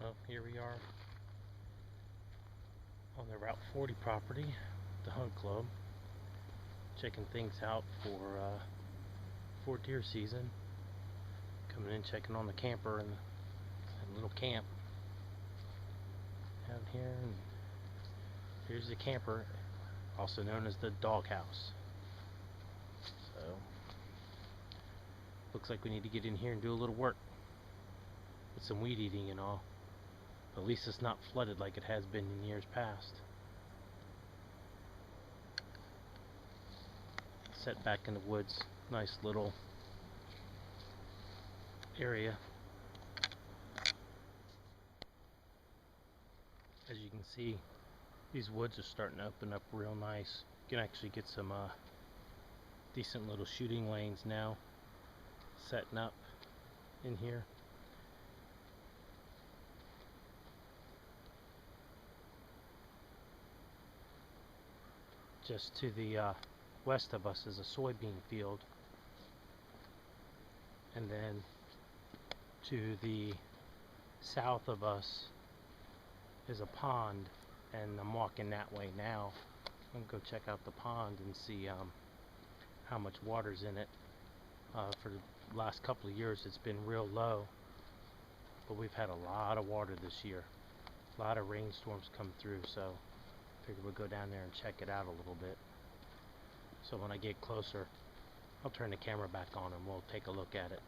Well, here we are on the Route 40 property, the Hunt Club, checking things out for deer season. Coming in, checking on the camper and little camp down here. And here's the camper, also known as the doghouse. So, looks like we need to get in here and do a little work with some weed eating and all. At least it's not flooded like it has been in years past. Set back in the woods, nice little area. As you can see, these woods are starting to open up real nice. You can actually get some decent little shooting lanes now setting up in here. Just to the west of us is a soybean field, and then to the south of us is a pond, and I'm walking that way now. I'm gonna go check out the pond and see how much water's in it. For the last couple of years it's been real low, but we've had a lot of water this year. A lot of rainstorms come through, so I figured we'll go down there and check it out a little bit. So when I get closer, I'll turn the camera back on and we'll take a look at it.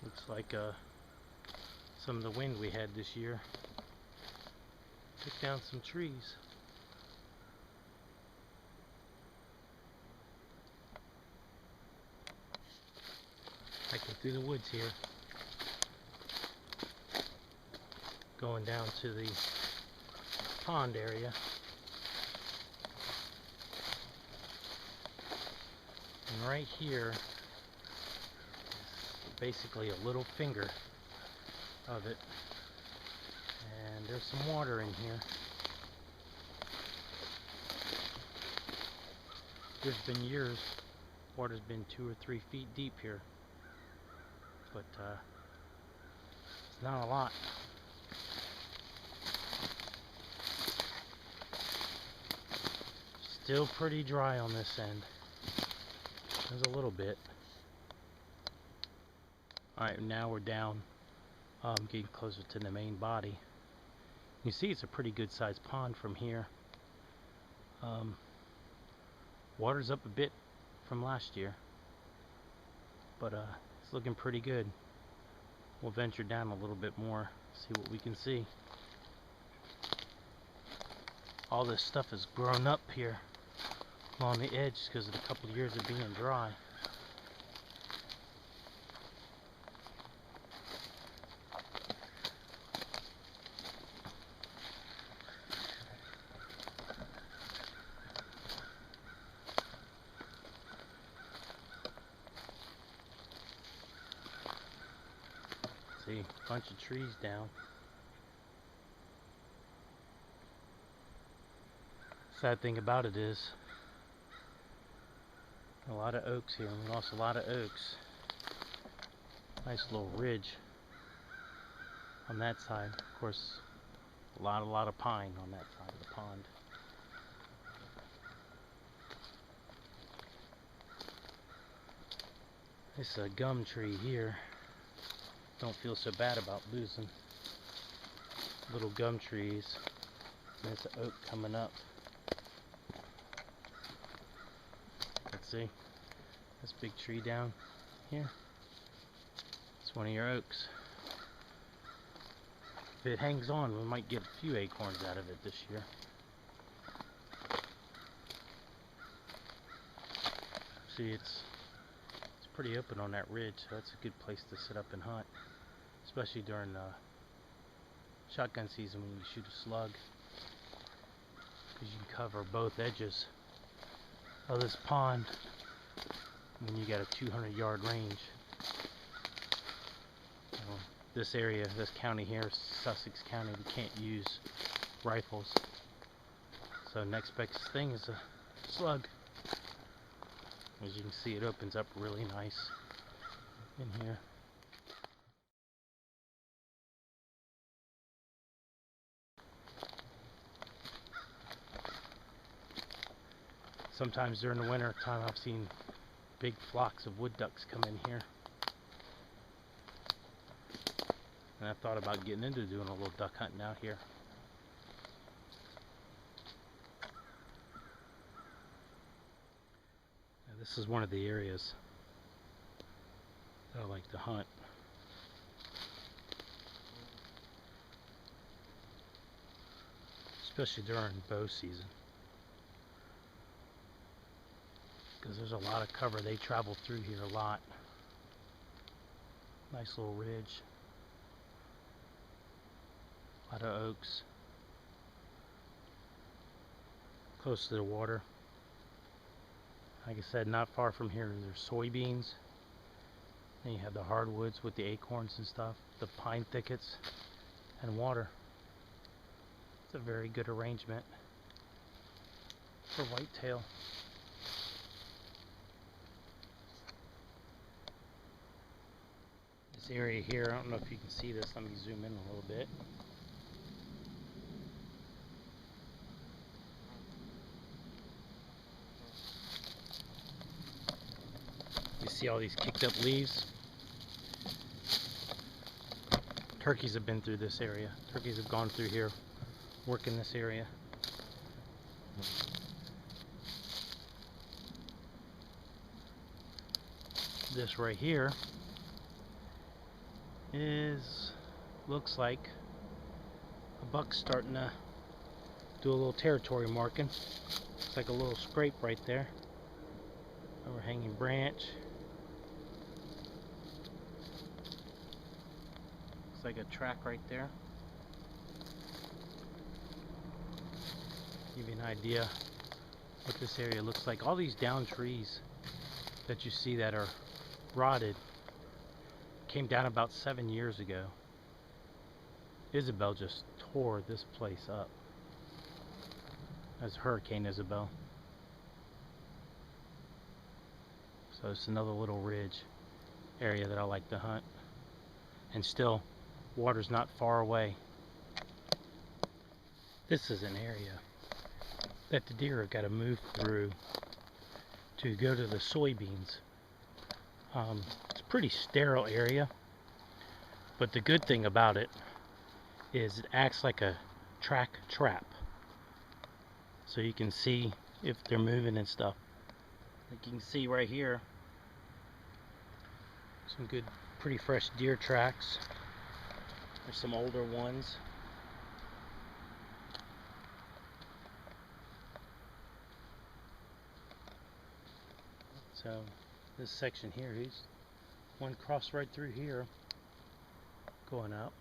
Looks like some of the wind we had this year took down some trees. Hiking through the woods here, going down to the pond area. And right here is basically a little finger of it, and there's some water in here. There's been years water's been 2 or 3 feet deep here, but it's not a lot. Still pretty dry on this end. There's a little bit. Alright, now we're down, getting closer to the main body. You see it's a pretty good sized pond from here. Water's up a bit from last year, but it's looking pretty good. We'll venture down a little bit more, see what we can see. All this stuff has grown up here along the edge because of a couple of years of being dry. See, a bunch of trees down. Sad thing about it is a lot of oaks here. We lost a lot of oaks. Nice little ridge on that side. Of course, a lot of pine on that side of the pond. This gum tree here. Don't feel so bad about losing little gum trees. There's an oak coming up. Let's see. This big tree down here. It's one of your oaks. If it hangs on, we might get a few acorns out of it this year. See, it's pretty open on that ridge, so that's a good place to sit up and hunt, especially during shotgun season when you shoot a slug, because you can cover both edges of this pond when you got a 200-yard range. This area, this county here, Sussex County, we can't use rifles, so next best thing is a slug. As you can see, it opens up really nice in here. Sometimes during the winter time, I've seen big flocks of wood ducks come in here. And I thought about getting into doing a little duck hunting out here. Now, this is one of the areas that I like to hunt. Especially during bow season. Because there's a lot of cover. They travel through here a lot. Nice little ridge. A lot of oaks. Close to the water. Like I said, not far from here there's soybeans. Then you have the hardwoods with the acorns and stuff, the pine thickets, and water. It's a very good arrangement for whitetail. This area here, I don't know if you can see this, let me zoom in a little bit. You see all these kicked up leaves? Turkeys have been through this area. Turkeys have gone through here, working this area. This right here looks like a buck starting to do a little territory marking. It's like a little scrape right there. Overhanging branch. Looks like a track right there. Give you an idea what this area looks like. All these down trees that you see that are rotted came down about 7 years ago. Isabel just tore this place up. That's Hurricane Isabel. So it's another little ridge area that I like to hunt. And still, water's not far away. This is an area that the deer have got to move through to go to the soybeans. It's a pretty sterile area, but the good thing about it is it acts like a track trap. So you can see if they're moving and stuff. Like you can see right here, some good, pretty fresh deer tracks. There's some older ones. So this section here, he's one crossed right through here, going up.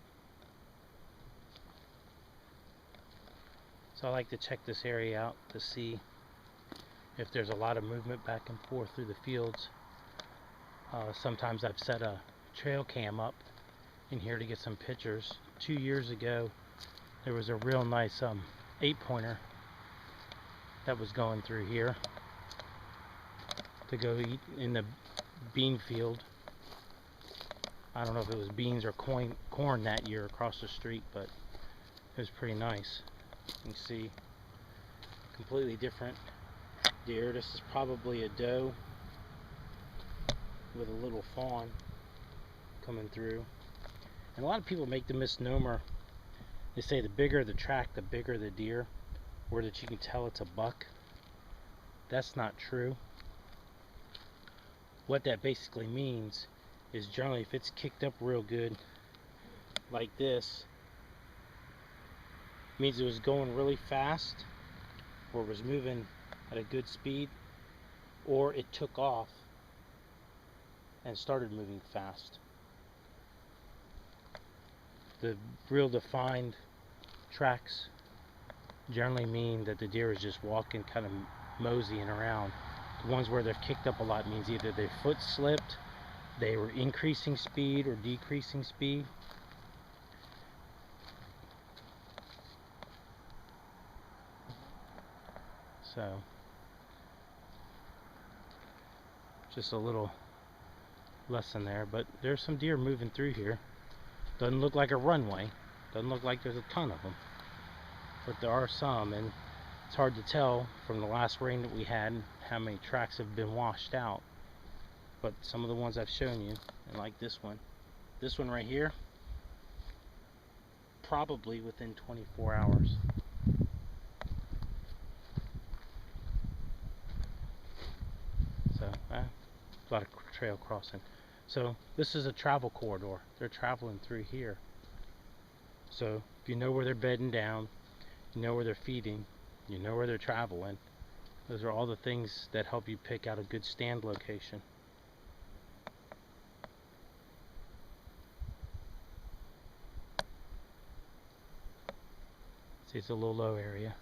So I like to check this area out to see if there's a lot of movement back and forth through the fields. Sometimes I've set a trail cam up in here to get some pictures. 2 years ago there was a real nice 8-pointer that was going through here to go eat in the bean field. I don't know if it was beans or corn that year across the street, but it was pretty nice. You can see completely different deer. This is probably a doe with a little fawn coming through. And a lot of people make the misnomer. They say the bigger the track, the bigger the deer, or that you can tell it's a buck. That's not true. What that basically means is generally if it's kicked up real good like this, it means it was going really fast, or was moving at a good speed, or it took off and started moving fast. The real defined tracks generally mean that the deer is just walking, kind of moseying around. The ones where they're kicked up a lot means either their foot slipped, they were increasing speed or decreasing speed. So, just a little lesson there, but there's some deer moving through here. Doesn't look like a runway, doesn't look like there's a ton of them, but there are some, and it's hard to tell from the last rain that we had how many tracks have been washed out. But some of the ones I've shown you, and like this one right here, probably within 24 hours. So a lot of trail crossing. So this is a travel corridor. They're traveling through here. So if you know where they're bedding down, you know where they're feeding, you know where they're traveling, those are all the things that help you pick out a good stand location. See, it's a little low area.